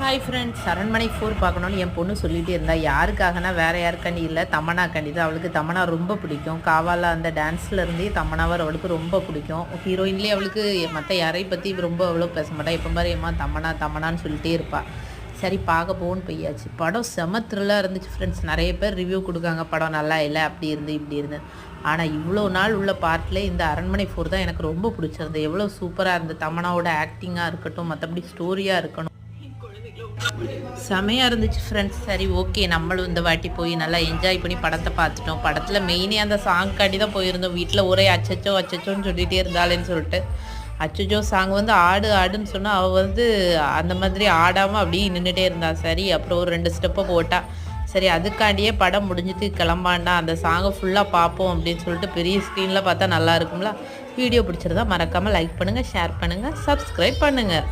Hi friends, அரண்மனை 4 பார்க்கணுன்னு என் பொண்ணு சொல்லிகிட்டே இருந்தா. யாருக்காகனா வேறு யாருக்காண்டி இல்லை, தமன்னாக்காண்டி தான். அவளுக்கு தமன்னா ரொம்ப பிடிக்கும். காவாலா அந்த டான்ஸ்லேருந்தே தமன்னாவை அவளுக்கு ரொம்ப பிடிக்கும். ஹீரோயின்லேயே அவளுக்கு மற்ற யாரையும் பற்றி ரொம்ப அவ்வளோ பேச மாட்டாள். எப்போ பாரு ஏம்மா தமன்னா தமன்னான்னு சொல்லிட்டே இருப்பாள். சரி பார்க்க போகணுன்னு போயாச்சு. படம் செம த்ரில்லாக இருந்துச்சு ஃப்ரெண்ட்ஸ். நிறைய பேர் ரிவ்யூ கொடுக்காங்க, படம் நல்லா இல்லை, அப்படி இருந்து இப்படி இருந்து. ஆனால் இவ்வளோ நாள் உள்ள பார்ட்டில் இந்த அரண்மனை 4 தான் எனக்கு ரொம்ப பிடிச்சிருந்தது. எவ்வளோ சூப்பராக இருந்தது. தமன்னாவோட ஆக்டிங்காக இருக்கட்டும், மற்றபடி ஸ்டோரியாக இருக்கணும், செமையாக இருந்துச்சு ஃப்ரெண்ட்ஸ். சரி ஓகே, நம்மளும் இந்த வாட்டி போய் நல்லா என்ஜாய் பண்ணி படத்தை பார்த்துட்டோம். படத்தில் மெயினே அந்த சாங்காண்டி தான் போயிருந்தோம். வீட்டில் ஒரே அச்சச்சோ அச்சச்சோன்னு சொல்லிகிட்டே இருந்தாலேன்னு சொல்லிட்டு, அச்சச்சோ சாங் ஆடு ஆடுன்னு சொன்னால் அவள் அந்த மாதிரி ஆடாமல் அப்படியே நின்றுட்டே இருந்தா. சரி அப்புறம் ஒரு 2 ஸ்டெப்பை போட்டா. சரி அதுக்காண்டியே படம் முடிஞ்சிட்டு கிளம்பாண்டா, அந்த சாங்கை ஃபுல்லாக பார்ப்போம் அப்படின்னு சொல்லிட்டு பெரிய ஸ்க்ரீனில் பார்த்தா நல்லா இருக்கும்ல. வீடியோ பிடிச்சிருந்தா மறக்காமல் லைக் பண்ணுங்கள், ஷேர் பண்ணுங்கள், சப்ஸ்கிரைப் பண்ணுங்கள்.